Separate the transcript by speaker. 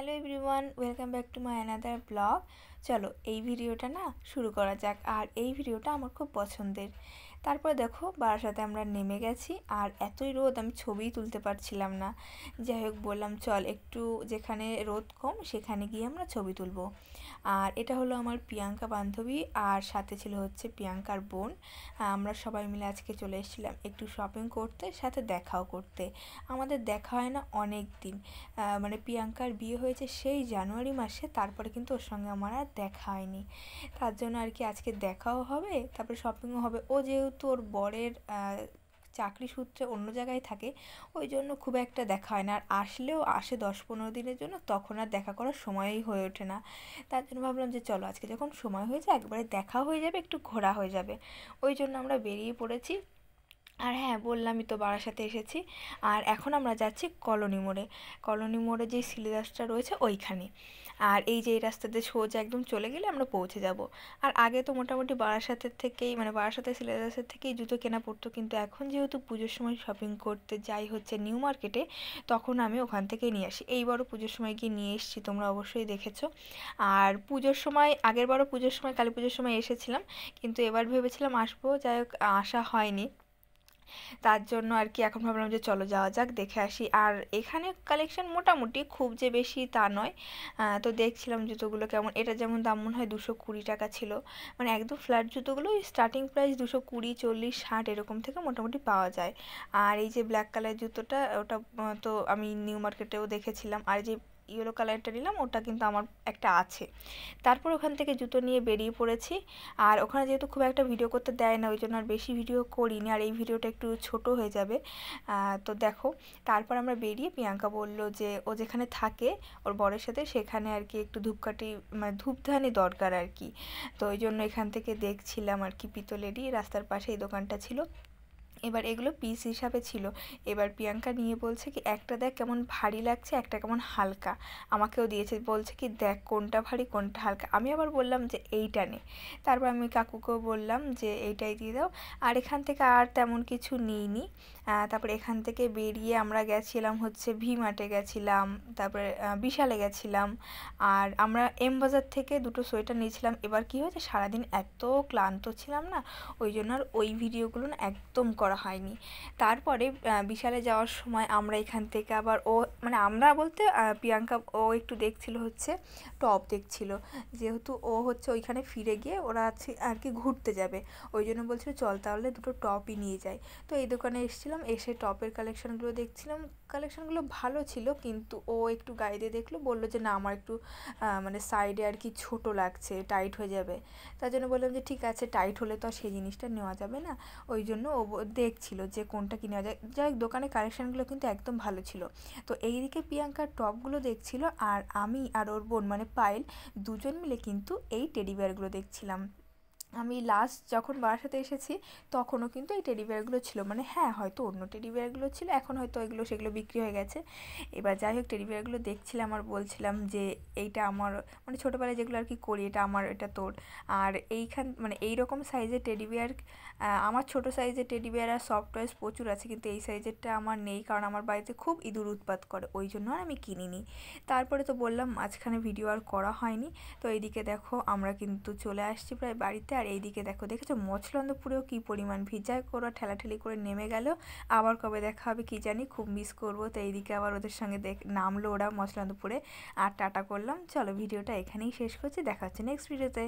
Speaker 1: Hello everyone, welcome back to my another blog. চলো এই ভিডিওটা না শুরু করা যাক। আর এই ভিডিওটা আমার খুব পছন্দের। তারপর দেখো বারাসাতে আমরা নেমে গেছি, আর এতই রোদ আমি ছবিই তুলতে পারছিলাম না। যাই হোক বললাম চল একটু যেখানে রোদ কম সেখানে গিয়ে আমরা ছবি তুলবো। আর এটা হলো আমার প্রিয়াঙ্কা বান্ধবী, আর সাথে ছিল হচ্ছে প্রিয়াঙ্কার বোন। আমরা সবাই মিলে আজকে চলে এসেছিলাম একটু শপিং করতে, সাথে দেখাও করতে। আমাদের দেখা হয় না অনেক দিন, মানে প্রিয়াঙ্কার বিয়ে হয়েছে সেই জানুয়ারি মাসে, তারপরে কিন্তু ওর সঙ্গে আমার আর দেখা হয়নি। তার জন্য আর কি আজকে দেখাও হবে, তারপরে শপিংও হবে। ও যেহেতু ওর বরের চাকরি সূত্রে অন্য জায়গায় থাকে, ওই জন্য খুব একটা দেখা হয় না। আর আসলেও আসে 10-15 দিনের জন্য, তখন আর দেখা করার সময়ই হয়ে ওঠে না। তার জন্য ভাবলাম যে চলো আজকে যখন সময় হয়ে যায় একবারে দেখা হয়ে যাবে, একটু ঘোরা হয়ে যাবে। ওই জন্য আমরা বেরিয়ে পড়েছি। আর হ্যাঁ, বললামই তো বারাসাতে এসেছি। আর এখন আমরা যাচ্ছি কলোনি মোড়ে। কলোনি মোড়ে যে সিলেবাসটা রয়েছে ওইখানে। আর এই যে এই রাস্তাতে সোজা একদম চলে গেলে আমরা পৌঁছে যাব। আর আগে তো মোটামুটি বারাসাতের থেকেই, মানে বারাসাতের সিলেবাসের থেকেই জুতো কেনা পড়তো, কিন্তু এখন যেহেতু পুজোর সময় শপিং করতে যাই হচ্ছে নিউ মার্কেটে, তখন আমি ওখান থেকেই নিয়ে আসি। এইবারও পুজোর সময় গিয়ে নিয়ে এসেছি, তোমরা অবশ্যই দেখেছো। আর পুজোর সময়, আগেরবারও পুজোর সময় কালী পুজোর সময় এসেছিলাম, কিন্তু এবার ভেবেছিলাম আসবো, যাই হোক আসা হয়নি। তার জন্য আর কি এখন ভাবলাম যে চলো যাওয়া যাক, দেখে আসি। আর এখানে কালেকশন মোটামুটি, খুব যে বেশি তা নয়। তো দেখছিলাম জুতোগুলো কেমন। এটা যেমন দাম মনে হয় 220 টাকা ছিল, মানে একদম ফ্ল্যাট জুতোগুলো স্টার্টিং প্রাইস 220, 40, 60 এরকম থেকে মোটামুটি পাওয়া যায়। আর এই যে ব্ল্যাক কালার জুতোটা, ওটা তো আমি নিউ মার্কেটেও দেখেছিলাম। আর যে ইয়েলো কালারটা নিলাম ওটা কিন্তু আমার একটা আছে। তারপর ওখান থেকে জুতো নিয়ে বেরিয়ে পড়েছি। আর ওখানে যেহেতু খুব একটা ভিডিও করতে দেয় না, ওই জন্য আর বেশি ভিডিও করিনি, আর এই ভিডিওটা একটু ছোট হয়ে যাবে। তো দেখো, তারপর আমরা বেরিয়ে প্রিয়াঙ্কা বলল যে ও যেখানে থাকে ওর বরের সাথে, সেখানে আর কি একটু ধূপকাঠি, মানে ধূপধানি দরকার আর কি। তো ওই জন্য এখান থেকে দেখছিলাম আর কি, পিতলেরই রাস্তার পাশে এই দোকানটা ছিল। এবার এগুলো পিস হিসাবে ছিল। এবার প্রিয়াঙ্কা নিয়ে বলছে কি, একটা দেখ কেমন ভারী লাগছে, একটা কেমন হালকা। আমাকেও দিয়েছে, বলছে কি দেখ কোনটা ভারী কোনটা হালকা। আমি আবার বললাম যে এইটা নে। তারপর আমি কাকুকেও বললাম যে এইটাই দিয়ে দাও। আর এখান থেকে আর তেমন কিছু নিইনি। তারপরে এখান থেকে বেরিয়ে আমরা গেছিলাম হচ্ছে ভি মার্টে গেছিলাম, তারপরে বিশালে গেছিলাম। আর আমরা এম বাজার থেকে দুটো সোয়েটার নিয়েছিলাম। এবার কি হয়েছে, সারাদিন এত ক্লান্ত ছিলাম না, ওই জন্য আর ওই ভিডিওগুলো না একদম করা হয়নি। তারপরে বিশালে যাওয়ার সময় আমরা এখান থেকে আবার, ও মানে আমরা বলতে প্রিয়াঙ্কা, ও একটু দেখছিল হচ্ছে টপ দেখছিল, যেহেতু ও হচ্ছে ওইখানে ফিরে গিয়ে ওরা আছে আর কি ঘুরতে যাবে, ওই জন্য বলছিল চল তাহলে দুটো টপই নিয়ে যাই। তো এই দোকানে এসেছিলাম, এসে টপের কালেকশানগুলো দেখছিলাম। কালেকশানগুলো ভালো ছিল, কিন্তু ও একটু গায়ে দিয়ে দেখলো, বললো যে না আমার একটু মানে সাইডে আর কি ছোট লাগছে, টাইট হয়ে যাবে। তার জন্য বললাম যে ঠিক আছে, টাইট হলে তো আর সেই জিনিসটা নেওয়া যাবে না। ওই জন্য ও দেখছিল যে কোনটা কিনা যায়। যাই হোক, দোকানের কালেকশানগুলো কিন্তু একদম ভালো ছিল। তো এইদিকে প্রিয়াঙ্কার টপগুলো দেখছিল, আর আমি আর ওর বোন মানে পায়েল দুজন মিলে কিন্তু এই টেডি বিয়ারগুলো দেখছিলাম। আমি লাস্ট যখন বারাসাতে এসেছি তখনও কিন্তু এই টেডি বিয়ারগুলো ছিল, মানে হ্যাঁ হয়তো অন্য টেডি বিয়ারগুলো ছিল, এখন হয়তো এগুলো সেগুলো বিক্রি হয়ে গেছে। এবার যাই হোক, টেডি বিয়ারগুলো দেখছিলাম আর বলছিলাম যে এইটা আমার, মানে ছোটোবেলায় যেগুলো আর কি করি, এটা আমার, এটা তোর। আর এইখান মানে এই রকম সাইজের টেডি বিয়ার, আমার ছোটো সাইজের টেডি বিয়ার আর সফট টয়েস প্রচুর আছে, কিন্তু এই সাইজেরটা আমার নেই, কারণ আমার বাড়িতে খুব ইঁদুর উৎপাত করে, ওই জন্য আর আমি কিনিনি। তারপরে তো বললাম মাঝখানে ভিডিও আর করা হয়নি। তো এইদিকে দেখো আমরা কিন্তু চলে আসছি প্রায় বাড়িতে। আর এইদিকে দেখো, দেখেছো মছলন্দপুরেও কী পরিমাণ ভিড়, যায় ওরা ঠেলাঠেলি করে নেমে গেল। আবার কবে দেখা হবে কি জানি, খুব মিস করবো। তো এইদিকে আবার ওদের সঙ্গে নামলো ওরা মছলন্দপুরে। আর টাটা করলাম। চলো ভিডিওটা এখানেই শেষ করছি, দেখা হচ্ছে নেক্সট ভিডিওতে।